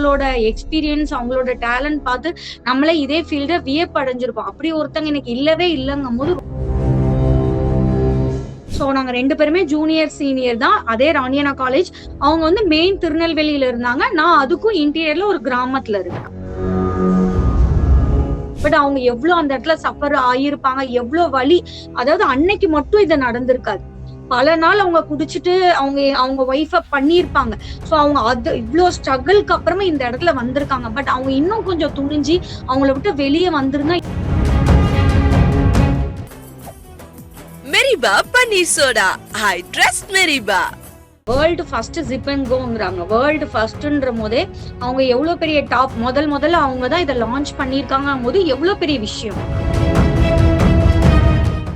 அவங்களோட எக்ஸ்பீரியன்ஸ், அவங்களோட டேலண்ட் பார்த்து நம்மளே இதே ஃபீல்ட வியப்படைஞ்சிருப்போம். அப்படி ஒருத்தங்க எனக்கு இல்லவே இல்லங்கும்போது ஸோ நாங்க 2 பேருமே ஜூனியர், சீனியர் தான். அதே ராணியண்ணா காலேஜ். அவங்க வந்து மெயின் திருநெல்வேலியில இருந்தாங்க. நான் அதுக்கும் இன்டீரியர்ல ஒரு கிராமத்துல இருக்கேன். பட் அவங்க எவ்ளோ அந்த இடத்துல சஃபர் ஆயிருப்பாங்க, எவ்ளோ வலி. அதாவது அன்னைக்கு மட்டும் இது நடந்திருக்காது. பல நாள் அவங்க குடிச்சிட்டு அவங்க அவங்க ஒய்ஃப பண்ணியிருப்பாங்க. சோ அவங்க அது இவ்ளோ ஸ்ட்ரகிள்க்கு அப்புறமா இந்த இடத்துல வந்திருக்காங்க. பட் அவங்க இன்னும் கொஞ்சம் துணிஞ்சு அவங்கள விட்டு வெளிய வந்திருந்தா மெரிபா பன்னீர் சோடா. ஐ ட்ரஸ்ட் மெரிபா. வேர்ல்டு ஃபர்ஸ்ட் ஜிப் அண்ட் கோங்கிறாங்க. வேர்ல்டு ஃபர்ஸ்ட்ன்ற போதே அவங்க எவ்வளவு பெரிய டாப் முதல்ல அவங்க தான் இதை லான்ச் பண்ணியிருக்காங்க போது எவ்வளவு பெரிய விஷயம்.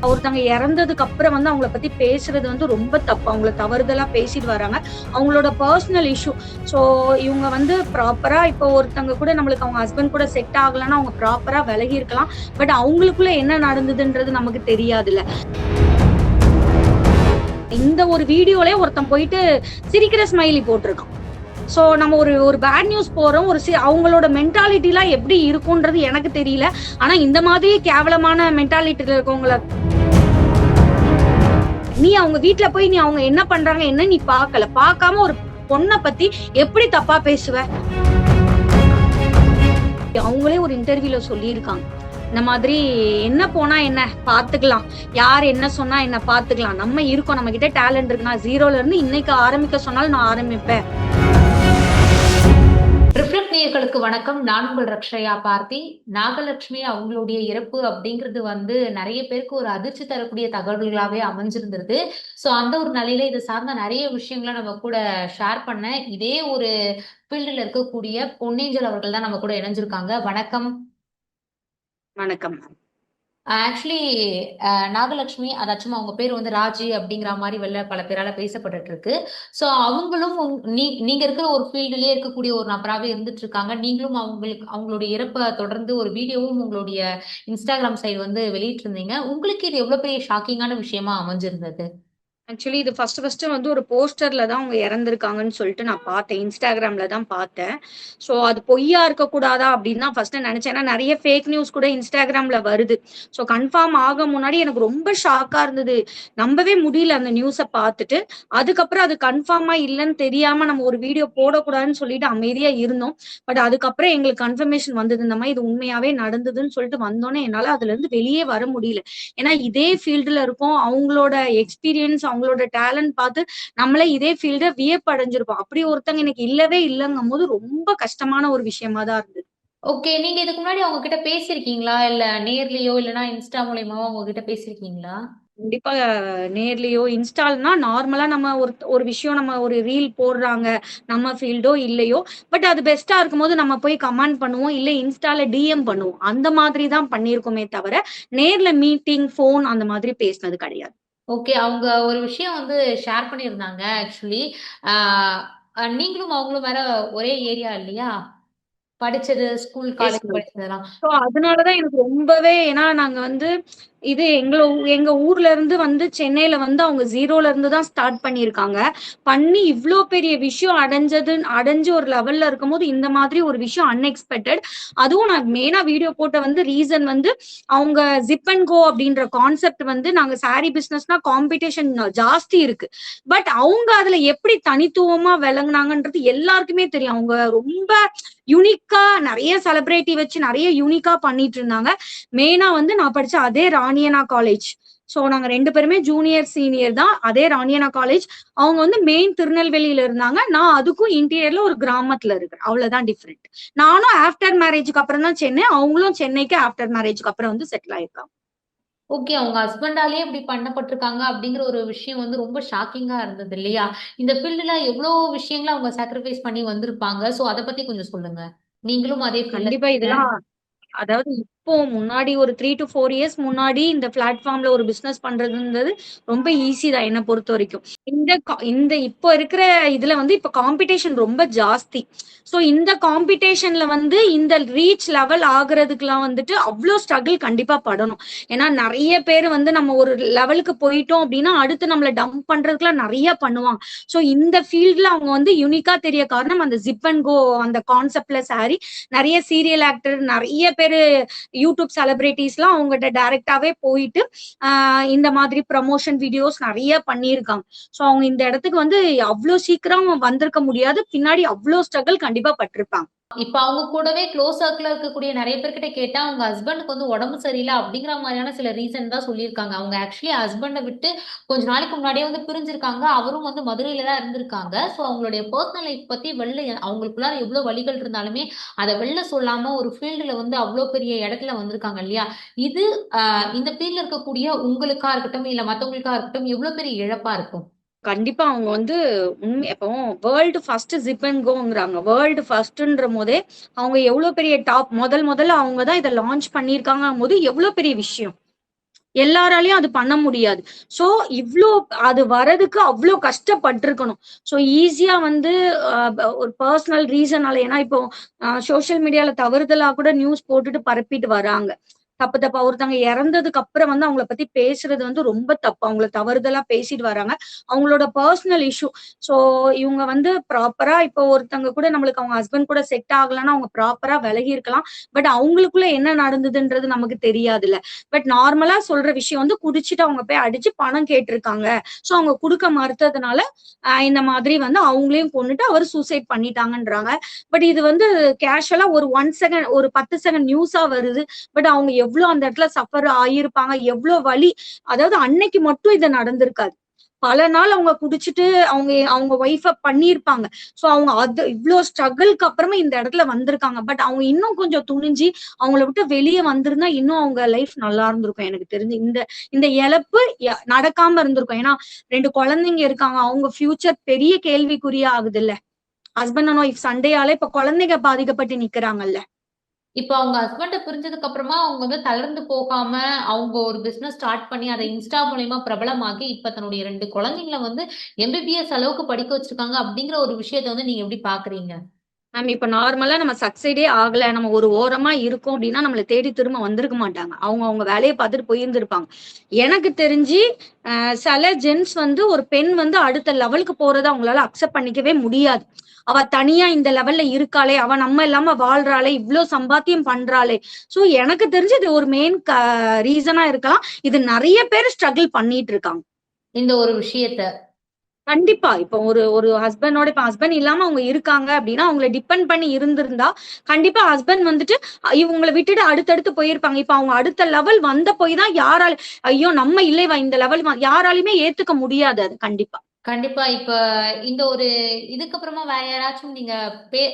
ஒருத்தவங்க இறந்ததுக்கு அப்புறம் வந்து அவங்கள பத்தி பேசுறது வந்து ரொம்ப தப்பு. அவங்கள தவறுதலா பேசிட்டு வராங்க. அவங்களோட பர்சனல் இஷ்யூ. சோ இவங்க வந்து ப்ராப்பரா இப்போ ஒருத்தவங்க கூட நம்மளுக்கு அவங்க ஹஸ்பண்ட் கூட செட் ஆகலன்னா அவங்க ப்ராப்பரா விலகி இருக்கலாம். பட் அவங்களுக்குள்ள என்ன நடந்ததுன்றது நமக்கு தெரியாதுல்ல. இந்த ஒரு வீடியோலயே ஒருத்தன் போயிட்டு சிரிக்கிற ஸ்மைலி போட்டிருக்கான். சோ நம்ம ஒரு பேட் நியூஸ் போறோம். அவங்களோட மென்டாலிட்டி எல்லாம் எப்படி இருக்கும்ன்றது எனக்கு தெரியல. ஆனா இந்த மாதிரி கேவலமான மென்டாலிட்டில இருக்கவங்கள நீ அவங்க வீட்டுல போய் நீ அவங்க என்ன பண்றாங்க என்ன நீ பார்க்காம ஒரு பொண்ணை பத்தி எப்படி தப்பா பேசுவ? அவங்களே ஒரு இன்டர்வியூல சொல்லியிருக்காங்க. இந்த மாதிரி என்ன போனா என்ன பாத்துக்கலாம், யார் என்ன சொன்னா என்ன பாத்துக்கலாம், நம்ம இருக்கோம், நம்ம கிட்ட டேலண்ட் இருக்கு. நான் 0ல இருந்து இன்னைக்கு ஆரம்பிக்க சொன்னாலும் நான் ஆரம்பிப்பேன். ரிஃப்ளெக்ட் நேயர்களுக்கு வணக்கம். நான் உங்கள் ரக்ஷயா பார்த்தி. நாகலட்சுமி அவங்களுடைய இறப்பு அப்படிங்கிறது வந்து நிறைய பேருக்கு ஒரு அதிர்ச்சி தரக்கூடிய தகவல்களாவே அமைஞ்சிருந்தது. சோ அந்த ஒரு நிலையில இது சார்ந்த நிறைய விஷயங்களை நம்ம கூட ஷேர் பண்ண இதே ஒரு ஃபீல்டுல இருக்கக்கூடிய பொன்னேஞ்சல் அவர்கள் தான் நம்ம கூட இணைஞ்சிருக்காங்க. வணக்கம். வணக்கம். ஆக்சுவலி நாகலட்சுமி அதாச்சும் அவங்க பேர் வந்து ராஜி அப்படிங்கிற மாதிரி பல பேரால பேசப்பட்டுட்டு இருக்கு. சோ அவங்களும் நீங்க இருக்கிற ஒரு ஃபீல்டுலயே இருக்கக்கூடிய ஒரு நபராகவே இருந்துட்டு இருக்காங்க. நீங்களும் அவங்களுடைய இறப்பை தொடர்ந்து ஒரு வீடியோவும் உங்களுடைய இன்ஸ்டாகிராம் சைடு வந்து வெளியிட்டு இருந்தீங்க. உங்களுக்கு இது எவ்வளவு பெரிய ஷாக்கிங்கான விஷயமா அமைஞ்சிருந்தது? ஆக்சுவலி இது ஃபர்ஸ்ட் வந்து ஒரு போஸ்டர்ல தான் அவங்க இறந்திருக்காங்கன்னு சொல்லிட்டு நான் பார்த்தேன். இன்ஸ்டாகிராம்ல தான் பார்த்தேன். சோ அது பொய்யா இருக்கக்கூடாதா அப்படின்னு தான் ஃபர்ஸ்ட் நினைச்சேன். ஏன்னா நிறைய ஃபேக் நியூஸ் கூட இன்ஸ்டாகிராம்ல வருது. சோ கன்ஃபார்ம் ஆக முன்னாடி எனக்கு ரொம்ப ஷாக்கா இருந்தது. நம்பவே முடியல அந்த நியூஸை பார்த்துட்டு. அதுக்கப்புறம் அது கன்ஃபார்மா இல்லைன்னு தெரியாம நம்ம ஒரு வீடியோ போடக்கூடாதுன்னு சொல்லிட்டு அமைதியா இருந்தோம். பட் அதுக்கப்புறம் எங்களுக்கு கன்ஃபர்மேஷன் வந்தது இந்த மாதிரி இது உண்மையாவே நடந்ததுன்னு சொல்லிட்டு வந்தோன்னே என்னால அதுல இருந்து வெளியே வர முடியல. ஏன்னா இதே ஃபீல்டுல இருக்கோம். அவங்களோட எக்ஸ்பீரியன்ஸ், அவங்களோட டேலண்ட் பார்த்து நம்மளே இதே ஃபீல்ட வியப்படைஞ்சிருப்போம். அப்படி ஒருத்தங்க எனக்கு இல்லவே இல்லங்கும் போது ரொம்ப கஷ்டமான ஒரு விஷயமா தான் இருந்தது. ஓகே. நீங்க இதுக்கு முன்னாடி அவங்க கிட்ட பேசியிருக்கீங்களா? இல்ல நேர்லயோ இல்லைன்னா இன்ஸ்டா மூலியமாவோ அவங்க கிட்ட பேசியிருக்கீங்களா? கண்டிப்பா நேர்லயோ இன்ஸ்டால்னா நார்மலா நம்ம ஒரு விஷயம் நம்ம ஒரு ரீல் போடுறாங்க. நம்ம ஃபீல்டோ இல்லையோ பட் அது பெஸ்டா இருக்கும்போது நம்ம போய் கமெண்ட் பண்ணுவோம். இல்ல இன்ஸ்டால டிஎம் பண்ணுவோம். அந்த மாதிரி தான் பண்ணியிருக்கோமே தவிர நேர்ல மீட்டிங், போன் அந்த மாதிரி பேசினது கிடையாது. ஓகே. அவங்க ஒரு விஷயம் வந்து ஷேர் பண்ணியிருந்தாங்க ஆக்சுவலி. ஆ நீங்களும் அவங்களும் வேற ஒரே ஏரியா இல்லையா? படிச்சது, ஸ்கூல், எஸ் காலேஜ் மேம். படிச்சதெல்லாம். சோ அதனாலதான் எனக்கு ரொம்பவே ஏன்னா நாங்க வந்து இது எங்க ஊர்ல இருந்து வந்து சென்னையில வந்து அவங்க 0ல இருந்து தான் ஸ்டார்ட் பண்ணியிருக்காங்க. பண்ணி இவ்ளோ பெரிய விஷயம் அடைஞ்சு ஒரு லெவல்ல இருக்கும்போது இந்த மாதிரி ஒரு விஷயம் அன்எக்ஸ்பெக்டட். அதுவும் நான் மெயினா வீடியோ போட்ட வந்து ரீசன் வந்து அவங்க ஜிப் அண்ட் கோ அப்படின்ற கான்செப்ட் வந்து நாங்க சாரி பிசினஸ்னா காம்படிஷன் ஜாஸ்தி இருக்கு. பட் அவங்க அதுல எப்படி தனித்துவமா விளங்குனாங்கன்றது எல்லாருக்குமே தெரியும். அவங்க ரொம்ப யூனிக்கா நிறைய செலிபிரிட்டி வச்சு நிறைய யூனிக்கா பண்ணிட்டு இருந்தாங்க. மெயினா வந்து நான் படிச்ச அதே ராணியண்ணா காலேஜ். சோ நாங்க 2 பேருமே ஜூனியர், சீனியர் தான். அதே ராணியண்ணா காலேஜ். அவங்க வந்து மெயின் திருநெல்வேலியில இருந்தாங்க. நான் அதுக்கும் இன்டீரியர்ல ஒரு கிராமத்துல இருக்கிறேன். அவ்வளவுதான் டிஃபரெண்ட். நானும் ஆஃப்டர் மேரேஜ்க்கு அப்புறம் தான் சென்னை, அவங்களும் சென்னைக்கு ஆஃப்டர் மேரேஜ்க்கு அப்புறம் வந்து செட்டில் ஆயிருக்காங்க. ஓகே. அவங்க ஹஸ்பண்டாலேயே இப்படி பண்ணப்பட்டிருக்காங்க அப்படிங்கிற ஒரு விஷயம் வந்து ரொம்ப ஷாக்கிங்கா இருந்தது இல்லையா? இந்த ஃபீல்டுல எவ்வளோ விஷயங்கள அவங்க சாக்ரிஃபைஸ் பண்ணி வந்திருப்பாங்க. சோ அத பத்தி கொஞ்சம் சொல்லுங்க. நீங்களும் அதே ஃபீல்ட்ல கண்டிப்பா இருக்கீங்க. இதெல்லாம் அதாவது இப்போ முன்னாடி ஒரு 3 to 4 இயர்ஸ் முன்னாடி இந்த பிளாட்ஃபார்ம்ல ஒரு பிசினஸ் பண்றதுன்றது ரொம்ப ஈஸி தான் என்ன பொறுத்த வரைக்கும். இந்த இப்போ இருக்கிற இதுல வந்து இப்ப காம்படிஷன் ரொம்ப ஜாஸ்தி. சோ இந்த காம்படிஷன்ல வந்து இந்த ரீச் லெவல் ஆகுறதுக்குலாம் வந்துட்டு அவ்வளோ ஸ்ட்ரகிள் கண்டிப்பா படணும். ஏன்னா நிறைய பேர் வந்து நம்ம ஒரு லெவலுக்கு போயிட்டோம் அப்படின்னா அடுத்து நம்மள டம்ப் பண்றதுக்குலாம் நிறைய பண்ணுவாங்க. சோ இந்த ஃபீல்ட்ல அவங்க வந்து யூனிக்கா தெரிய காரணம் அந்த ஜிப் அண்ட் கோ அந்த கான்செப்ட்ல சாரி நிறைய சீரியல் ஆக்டர் நிறைய பேரு யூடியூப் செலிபிரிட்டிஸ்லாம் அவங்ககிட்ட டைரக்டாவே போயிட்டு இந்த மாதிரி ப்ரமோஷன் வீடியோஸ் நிறைய பண்ணியிருக்காங்க. ஸோ அவங்க இந்த இடத்துக்கு வந்து அவ்வளோ சீக்கிரம் வந்திருக்க முடியாது. பின்னாடி அவ்வளோ ஸ்ட்ரகிள் கண்டிப்பா பட்டிருப்பாங்க. இப்ப அவங்க கூடவே க்ளோஸ் சர்க்கிள்ல இருக்கக்கூடிய நிறைய பேர்கிட்ட கேட்டா அவங்க ஹஸ்பண்டுக்கு வந்து உடம்பு சரியில்லை அப்படிங்கிற மாதிரியான சில ரீசன் தான் சொல்லியிருக்காங்க. அவங்க ஆக்சுவலி ஹஸ்பண்டை விட்டு கொஞ்ச நாளைக்கு முன்னாடியே வந்து பிரிஞ்சிருக்காங்க. அவரும் வந்து மதுரையில தான் இருந்திருக்காங்க. ஸோ அவங்களுடைய பர்சனல் லைஃப் பத்தி வெளில அவங்களுக்குள்ளார எவ்வளவு வழிகள் இருந்தாலுமே அதை வெளில சொல்லாம ஒரு ஃபீல்டுல வந்து அவ்வளவு பெரிய இடத்துல வந்திருக்காங்க இல்லையா? இது இந்த ஃபீல்ட்ல இருக்கக்கூடிய உங்களுக்கா இருக்கட்டும் இல்ல மத்தவங்களுக்கா இருக்கட்டும் எவ்வளவு பெரிய இழப்பா இருக்கும்? கண்டிப்பா அவங்க வந்து இப்போ வேர்ல்டு ஃபர்ஸ்ட் ஜிப் அண்ட் கோங்கிறாங்க. வேர்ல்டு ஃபர்ஸ்ட்ன்ற போதே அவங்க எவ்வளவு பெரிய டாப் முதல்ல அவங்க தான் இதை லான்ச் பண்ணியிருக்காங்க போது எவ்வளவு பெரிய விஷயம். எல்லாராலையும் அது பண்ண முடியாது. சோ இவ்ளோ அது வரதுக்கு அவ்வளோ கஷ்டப்பட்டிருக்கணும். சோ ஈஸியா வந்து ஒரு பர்சனல் ரீசனால ஏன்னா இப்போ சோசியல் மீடியால தவறுதலா கூட நியூஸ் போட்டுட்டு பரப்பிட்டு வராங்க. தப்பா ஒருத்தவங்க இறந்ததுக்கு அப்புறம் வந்து அவங்கள பத்தி பேசுறது வந்து ரொம்ப தப்பு. அவங்கள தவறுதலா பேசிட்டு வராங்க. அவங்களோட பர்சனல் இஷ்யூ. சோ இவங்க வந்து ப்ராப்பரா இப்போ ஒருத்தவங்க கூட நம்மளுக்கு அவங்க ஹஸ்பண்ட் கூட செட் ஆகலன்னா அவங்க ப்ராப்பரா விலகி இருக்கலாம். பட் அவங்களுக்குள்ள என்ன நடந்ததுன்றது நமக்கு தெரியாதுல்ல. பட் நார்மலா சொல்ற விஷயம் வந்து குடிச்சிட்டு அவங்க போய் அடிச்சு பணம் கேட்டிருக்காங்க. சோ அவங்க கொடுக்க மறுத்ததுனால இந்த மாதிரி வந்து அவங்களையும் கொண்டுட்டு அவர் சூசைட் பண்ணிட்டாங்கன்றாங்க. பட் இது வந்து கேஷுவலா ஒரு 1 செகண்ட் ஒரு 10 செகண்ட் நியூஸா வருது. பட் அவங்க எவ்வளவு அந்த இடத்துல சஃபர் ஆகியிருப்பாங்க, எவ்வளவு வலி. அதாவது அன்னைக்கு மட்டும் இது நடந்திருக்காது. பல நாள் அவங்க குடிச்சிட்டு அவங்க ஒய்ஃப பண்ணியிருப்பாங்க. சோ அவங்க அது இவ்வளவு ஸ்ட்ரகிள்க்கு அப்புறமா இந்த இடத்துல வந்திருக்காங்க. பட் அவங்க இன்னும் கொஞ்சம் துணிஞ்சு அவங்கள விட்டு வெளியே வந்திருந்தா இன்னும் அவங்க லைஃப் நல்லா இருந்திருக்கும் எனக்கு தெரிஞ்சு. இந்த இந்த இழப்பு நடக்காம இருந்திருக்கும். ஏன்னா 2 குழந்தைங்க இருக்காங்க. அவங்க ஃபியூச்சர் பெரிய கேள்விக்குறியா ஆகுது இல்ல. ஹஸ்பண்ட் அண்ட் ஒய்ஃப் சண்டையால இப்ப குழந்தைங்க பாதிக்கப்பட்டு நிக்கிறாங்கல்ல. இப்ப அவங்க ஹஸ்பண்ட பிரிஞ்சதுக்கு அப்புறமா அவங்க வந்து தளர்ந்து போகாம அவங்க ஒரு பிசினஸ் ஸ்டார்ட் பண்ணி அதை இன்ஸ்டா மூலியமா பிரபலமாக்கி இப்ப தன்னுடைய 2 குழந்தைங்களை வந்து எம்பிபிஎஸ் அளவுக்கு படிக்க வச்சிருக்காங்க அப்படிங்கிற ஒரு விஷயத்த வந்து நீங்க எப்படி பாக்குறீங்க? மேம் இப்ப நார்மலா நம்ம சக்சைடே ஆகல, நம்ம ஒரு ஓரமா இருக்கோம் அப்படின்னா நம்மளை தேடி திரும்ப வந்திருக்க மாட்டாங்க. அவங்க வேலையை பார்த்துட்டு போயிருந்திருப்பாங்க. எனக்கு தெரிஞ்சு சில ஜென்ஸ் வந்து ஒரு பெண் வந்து அடுத்த லெவலுக்கு போறதை அவங்களால அக்செப்ட் பண்ணிக்கவே முடியாது. அவ தனியா இந்த லெவல்ல இருக்காளே, அவ நம்ம இல்லாம வாழ்றாளே, இவ்வளவு சம்பாத்தியம் பண்றாளே. சோ எனக்கு தெரிஞ்சு இது ஒரு மெயின் ரீசனா இருக்கலாம். இது நிறைய பேர் ஸ்ட்ரகிள் பண்ணிட்டு இருக்காங்க இந்த ஒரு விஷயத்த. கண்டிப்பா. இப்போ ஒரு ஒரு ஹஸ்பண்டோட இப்ப ஹஸ்பண்ட் இல்லாம அவங்க இருக்காங்க அப்படின்னா அவங்கள டிபெண்ட் பண்ணி இருந்திருந்தா கண்டிப்பா ஹஸ்பண்ட் வந்துட்டு இவங்களை விட்டுட்டு அடுத்தடுத்து போயிருப்பாங்க. இப்ப அவங்க அடுத்த லெவல் வந்த போய் தான் யாரால ஐயோ நம்ம இல்லைவா இந்த லெவல் யாராலையுமே ஏத்துக்க முடியாது அது கண்டிப்பா. கண்டிப்பா. இப்ப இந்த ஒரு இதுக்கு அப்புறமா வேற யாராச்சும் நீங்க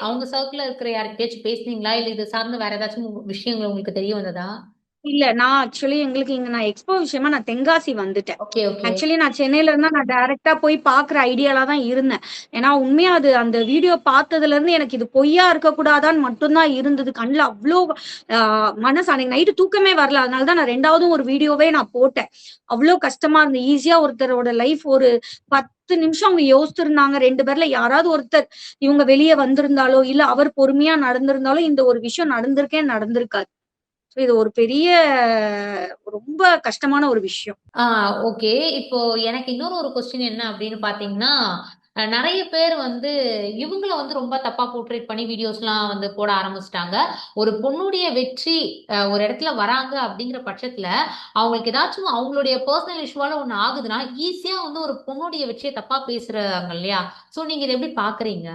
அவங்க சர்க்கிள்ல இருக்கிற யார்கிட்டயாச்சும் பேசுனீங்களா? இல்ல இது சார்ந்து வேற ஏதாச்சும் விஷயங்கள் உங்களுக்கு தெரிய வந்ததா? இல்ல நான் ஆக்சுவலி எங்களுக்கு இங்க நான் எக்ஸ்போ விஷயமா நான் தென்காசி வந்துட்டேன். Okay, okay. ஆக்சுவலி நான் சென்னையில இருந்தா நான் டைரக்டா போய் பாக்குற ஐடியால தான் இருந்தேன். ஏன்னா உண்மையா அது அந்த வீடியோ பார்த்ததுல இருந்து எனக்கு இது பொய்யா இருக்க கூடாதான்னு மட்டும்தான் இருந்தது. கண்ணுல அவ்வளோ மனசு அன்னைக்கு நைட்டு தூக்கமே வரல. அதனாலதான் நான் 2வது ஒரு வீடியோவே நான் போட்டேன். அவ்வளோ கஷ்டமா இருந்து ஈஸியா ஒருத்தரோட லைஃப் ஒரு 10 நிமிஷம் அவங்க யோசிச்சிருந்தாங்க. 2 பேர்ல யாராவது ஒருத்தர் இவங்க வெளியே வந்திருந்தாலோ இல்ல அவர் பொறுமையா நடந்திருந்தாலோ இந்த ஒரு விஷயம் நடந்திருக்காது. இது ஒரு பெரிய ரொம்ப கஷ்டமான ஒரு விஷயம். ஓகே. இப்போ எனக்கு இன்னொரு ஒரு கொஸ்டின் என்ன அப்படின்னு பாத்தீங்கன்னா, நெறைய பேர் வந்து இவங்கள வந்து ரொம்ப தப்பா போர்ட்ரேட் பண்ணி வீடியோஸ்லாம் வந்து போட ஆரம்பிச்சுட்டாங்க. ஒரு பொண்ணுடைய வெற்றி ஒரு இடத்துல வராங்க அப்படிங்கிற பட்சத்துல, அவங்களுக்கு ஏதாச்சும் அவங்களுடைய பர்சனல் இஷ்யூவால ஒண்ணு ஆகுதுன்னா, ஈஸியா வந்து ஒரு பொண்ணுடைய வெற்றிய தப்பா பேசுறாங்க இல்லையா? சோ நீங்க இத எப்படி பாக்குறீங்க?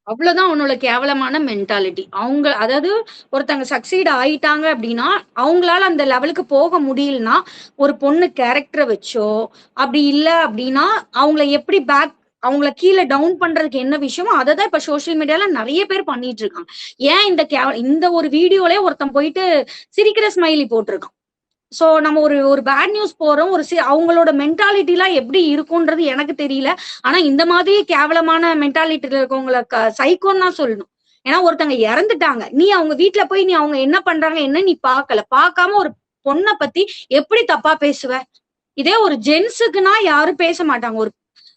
அவ்வளவுதான் உன்னோட கேவலமான மென்டாலிட்டி. அவங்க அதாவது ஒருத்தங்க சக்சீட் ஆயிட்டாங்க அப்படின்னா அவங்களால அந்த லெவலுக்கு போக முடியலன்னா ஒரு பொண்ணு கேரக்டரை வச்சோ அப்படி இல்ல அப்படின்னா அவங்கள எப்படி அவங்கள கீழே டவுன் பண்றதுக்கு என்ன விஷயமோ அதை தான் இப்ப சோசியல் மீடியால நிறைய பேர் பண்ணிட்டு இருக்காங்க. ஏன் இந்த ஒரு வீடியோலயே ஒருத்தன் போயிட்டு சிரிக்கிற ஸ்மைலி போட்டிருக்கான். சோ நம்ம ஒரு ஒரு பேட் நியூஸ் போறோம். அவங்களோட மென்டாலிட்டி எல்லாம் எப்படி இருக்கும்ன்றது எனக்கு தெரியல. ஆனா இந்த மாதிரி கேவலமான மென்டாலிட்டியில இருக்கவங்கள சைக்கோன்னு தான் சொல்லணும். ஏன்னா ஒருத்தங்க இறந்துட்டாங்க, நீ அவங்க வீட்டுல போய் நீ அவங்க என்ன பண்றாங்க என்ன நீ பார்க்காம ஒரு பொண்ணை பத்தி எப்படி தப்பா பேசுவ? இதே ஒரு ஜென்ஸுக்குன்னா யாரும் பேச மாட்டாங்க. ஒரு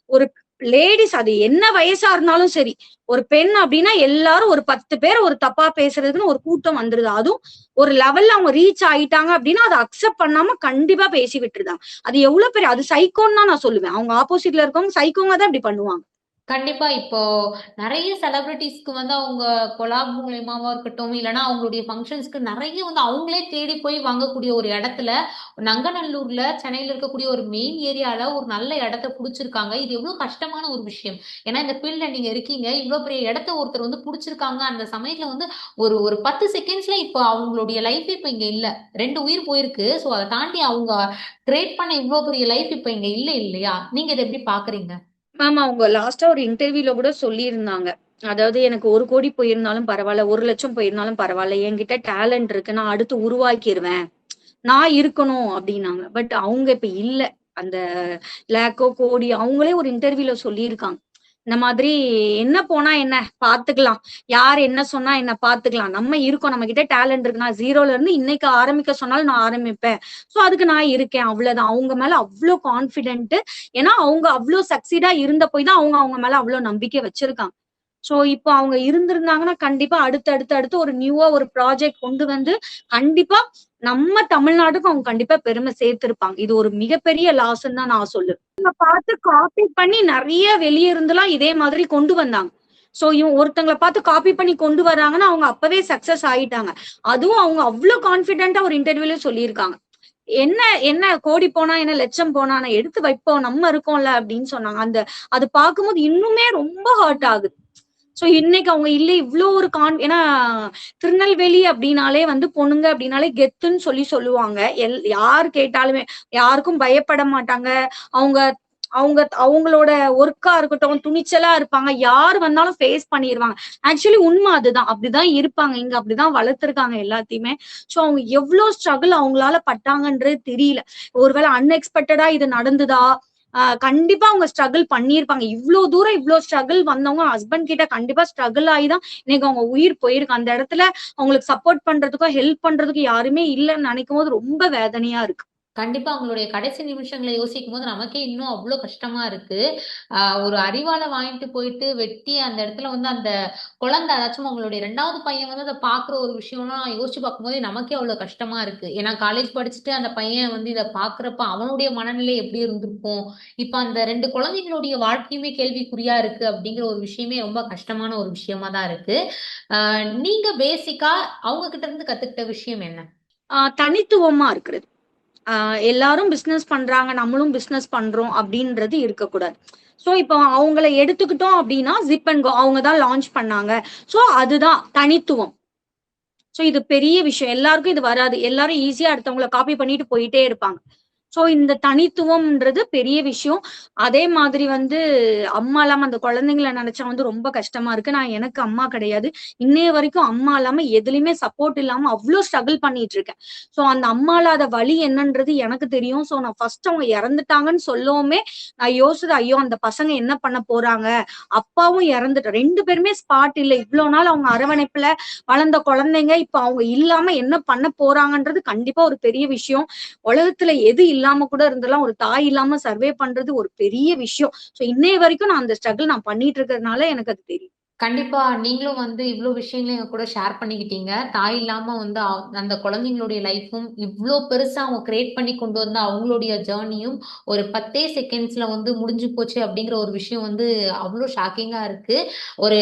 ஒரு லேடிஸ் அது என்ன வயசா இருந்தாலும் சரி, ஒரு பெண் அப்படின்னா எல்லாரும் ஒரு 10 பேர் ஒரு தப்பா பேசுறதுக்குன்னு ஒரு கூட்டம் வந்துருது. அதுவும் ஒரு லெவல்ல அவங்க ரீச் ஆயிட்டாங்க அப்படின்னா அதை அக்செப்ட் பண்ணாம கண்டிப்பா பேசி விட்டுருதாங்க. அது எவ்வளவு பெரிய அது சைக்கோன்னு தான் நான் சொல்லுவேன். அவங்க ஆப்போசிட்ல இருக்கவங்க சைக்கோங்க தான் இப்படி பண்ணுவாங்க. கண்டிப்பா இப்போ நிறைய செலிபிரிட்டிஸ்க்கு வந்து அவங்க கொலாப் மூலியமாவா இருக்கட்டும், இல்லைன்னா அவங்களுடைய ஃபங்க்ஷன்ஸ்க்கு நிறைய வந்து அவங்களே தேடி போய் வாங்கக்கூடிய ஒரு இடத்துல, நங்கநல்லூர்ல சென்னையில இருக்கக்கூடிய ஒரு மெயின் ஏரியால ஒரு நல்ல இடத்த புடிச்சிருக்காங்க. இது எவ்வளவு கஷ்டமான ஒரு விஷயம். ஏன்னா இந்த ஃபீல்ட்ல நீங்க இருக்கீங்க, இவ்வளவு பெரிய இடத்த ஒருத்தர் வந்து புடிச்சிருக்காங்க. அந்த சமயத்துல வந்து ஒரு ஒரு 10 செகண்ட்ஸ்ல இப்போ அவங்களுடைய லைஃப் இப்ப இங்க இல்ல. 2 உயிர் போயிருக்கு. சோ அதை தாண்டி அவங்க கிரியேட் பண்ண இவ்வளவு பெரிய லைஃப் இப்ப இங்க இல்ல இல்லையா? நீங்க இதை எப்படி பாக்குறீங்க? மேம் அவங்க லாஸ்டா ஒரு இன்டர்வியூல கூட சொல்லியிருந்தாங்க. அதாவது எனக்கு 1 கோடி போயிருந்தாலும் பரவாயில்ல, 1 லட்சம் போயிருந்தாலும் பரவாயில்ல, என்கிட்ட டேலண்ட் இருக்கு, நான் அடுத்து உருவாக்கிருவேன், நான் இருக்கணும் அப்படின்னாங்க. பட் அவங்க இப்ப இல்ல. அந்த லேக்கோ கோடி அவங்களே ஒரு இன்டர்வியூல சொல்லியிருக்காங்க. இந்த மாதிரி என்ன போனா என்ன பாத்துக்கலாம், யார் என்ன சொன்னா என்ன பாத்துக்கலாம், நம்ம இருக்கோம், நம்ம கிட்ட டேலண்ட் இருக்கு, நான் 0ல இருந்து இன்னைக்கு ஆரம்பிக்க சொன்னாலும் நான் ஆரம்பிப்பேன், சோ அதுக்கு நான் இருக்கேன், அவ்வளவுதான். அவங்க மேல அவ்வளவு கான்பிடென்ட். ஏன்னா அவங்க அவ்வளவு சக்சீடா இருந்த போய் தான் அவங்க மேல அவ்வளவு நம்பிக்கை வச்சிருக்காங்க. சோ இப்போ அவங்க இருந்திருந்தாங்கன்னா கண்டிப்பா அடுத்து ஒரு நியூவா ஒரு ப்ராஜெக்ட் கொண்டு வந்து கண்டிப்பா நம்ம தமிழ்நாட்டுக்கும் அவங்க கண்டிப்பா பெருமை சேர்த்திருப்பாங்க. இது ஒரு மிகப்பெரிய லாஸ்ன்னு தான் நான் சொல்லுவேன். பார்த்து காப்பி பண்ணி நிறைய வெளியே இருந்தெல்லாம் இதே மாதிரி கொண்டு வந்தாங்க. சோ இவங்க ஒருத்தங்களை பார்த்து காப்பி பண்ணி கொண்டு வர்றாங்கன்னா அவங்க அப்பவே சக்சஸ் ஆயிட்டாங்க. அதுவும் அவங்க அவ்வளவு கான்பிடென்டா ஒரு இன்டர்வியூல சொல்லியிருக்காங்க. என்ன என்ன கோடி போனா என்ன லட்சம் போனா நான் எடுத்து வைப்போம், நம்ம இருக்கோம்ல அப்படின்னு சொன்னாங்க. அது பார்க்கும்போது இன்னுமே ரொம்ப ஹர்ட் ஆகுது. சோ இன்னைக்கு அவங்க இல்ல இவ்வளவு ஒரு ஏன்னா திருநெல்வேலி அப்படின்னாலே வந்து பொண்ணுங்க அப்படின்னாலே கெத்துன்னு சொல்லுவாங்க. யார் கேட்டாலுமே யாருக்கும் பயப்பட மாட்டாங்க. அவங்க அவங்க அவங்களோட ஒர்க்கா இருக்கட்டும் துணிச்சலா இருப்பாங்க. யார் வந்தாலும் ஃபேஸ் பண்ணிடுவாங்க. ஆக்சுவலி உண்மை அதுதான். அப்படிதான் இருப்பாங்க. இங்க அப்படிதான் வளர்த்துருக்காங்க எல்லாத்தையுமே. சோ அவங்க எவ்வளவு ஸ்ட்ரகிள் அவங்களால பட்டாங்கன்றது தெரியல. ஒருவேளை அன்எக்ஸ்பெக்டடா இது நடந்துதா? கண்டிப்பா அவங்க ஸ்ட்ரகிள் பண்ணியிருப்பாங்க. இவ்வளவு தூரம் இவ்வளவு ஸ்ட்ரகிள் வந்தவங்க ஹஸ்பண்ட் கிட்ட கண்டிப்பா ஸ்ட்ரகிள் ஆகிதான் இன்னைக்கு அவங்க உயிர் போயிருக்கு. அந்த இடத்துல அவங்களுக்கு சப்போர்ட் பண்றதுக்கோ ஹெல்ப் பண்றதுக்கு யாருமே இல்லைன்னு நினைக்கும் போது ரொம்ப வேதனையா இருக்கு. கண்டிப்பா அவங்களுடைய கடைசி நிமிஷங்களை யோசிக்கும் போது நமக்கே இன்னும் அவ்வளவு கஷ்டமா இருக்கு. ஒரு அறிவால வாங்கிட்டு போயிட்டு வெட்டி அந்த இடத்துல வந்து அந்த குழந்தை, அதாச்சும் அவங்களுடைய 2வது பையன் வந்து அதை பாக்குற ஒரு விஷயம்லாம் யோசிச்சு பார்க்கும்போதே நமக்கே அவ்வளவு கஷ்டமா இருக்கு. ஏன்னா காலேஜ் படிச்சுட்டு அந்த பையன் வந்து இதை பாக்குறப்ப அவனுடைய மனநிலை எப்படி இருந்திருக்கும். இப்ப அந்த 2 குழந்தைங்களுடைய வாழ்க்கையுமே கேள்விக்குறியா இருக்கு அப்படிங்கிற ஒரு விஷயமே ரொம்ப கஷ்டமான ஒரு விஷயமா தான் இருக்கு. நீங்க பேசிக்கா அவங்க கிட்ட இருந்து கத்துக்கிட்ட விஷயம் என்ன? தனித்துவமா இருக்கிறது. எல்லாரும் பிசினஸ் பண்றாங்க, நம்மளும் பிசினஸ் பண்றோம் அப்படின்றது இருக்கக்கூடாது. சோ இப்போ அவங்கள எடுத்துக்கிட்டோம் அப்படின்னா ஜிப் அண்ட் கோ அவங்க தான் லான்ச் பண்ணாங்க. சோ அதுதான் தனித்துவம். சோ இது பெரிய விஷயம். எல்லாருக்கும் இது வராது. எல்லாரும் ஈஸியா அடுத்தவங்களை காப்பி பண்ணிட்டு போயிட்டே இருப்பாங்க. சோ இந்த தனித்துவம்ன்றது பெரிய விஷயம். அதே மாதிரி வந்து அம்மா இல்லாம அந்த குழந்தைங்களை நினைச்சா வந்து ரொம்ப கஷ்டமா இருக்கு. எனக்கு அம்மா கிடையாது. இன்னைய வரைக்கும் அம்மா இல்லாம எதுலயுமே சப்போர்ட் இல்லாம அவ்வளவு ஸ்ட்ரகிள் பண்ணிட்டு இருக்கேன். சோ அந்த அம்மா இல்லாத வலி என்னன்றது எனக்கு தெரியும். சோ நான் ஃபர்ஸ்ட் அவங்க இறந்துட்டாங்கன்னு சொல்லவுமே நான் யோசிச்சது, ஐயோ அந்த பசங்க என்ன பண்ண போறாங்க, அப்பாவும் இறந்துட்டேன், 2 பேருமே ஸ்பாட் இல்ல, இவ்வளவு நாள் அவங்க அரவணைப்புல வளர்ந்த குழந்தைங்க இப்ப அவங்க இல்லாம என்ன பண்ண போறாங்கன்றது கண்டிப்பா ஒரு பெரிய விஷயம். உலகத்துல எது இல்லாம கூட இருந்தெல்லாம் ஒரு தாய் இல்லாம சர்வே பண்றது ஒரு பெரிய விஷயம். சோ இன்னைய வரைக்கும் நான் அந்த ஸ்ட்ரகிள் நான் பண்ணிட்டு இருக்கிறதுனால எனக்கு அது தெரியும். கண்டிப்பா நீங்களும் வந்து இவ்வளவு விஷயங்களையும் எங்க கூட ஷேர் பண்ணிக்கிட்டீங்க. தாய் இல்லாம வந்து அந்த குழந்தைங்களுடைய லைஃப்பும் இவ்வளோ பெருசா அவங்க கிரியேட் பண்ணி கொண்டு வந்த அவங்களுடைய ஜேர்னியும் ஒரு 10 செகண்ட்ஸ்ல வந்து முடிஞ்சு போச்சு அப்படிங்கிற ஒரு விஷயம் வந்து அவ்வளோ ஷாக்கிங்கா இருக்கு. ஒரு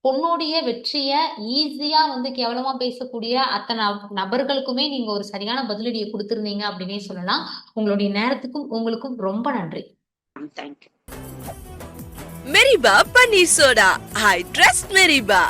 பொண்ணுடைய வெற்றிய ஈஸியா வந்து கேவலமா பேசக்கூடிய அத்தனை நபர்களுக்குமே நீங்க ஒரு சரியான பதிலடியை கொடுத்திருந்தீங்க அப்படின்னே சொல்லலாம். உங்களுடைய நேரத்துக்கும் உங்களுக்கும் ரொம்ப நன்றி. Thank you. Meriba Paneer Soda. I trust Meriba.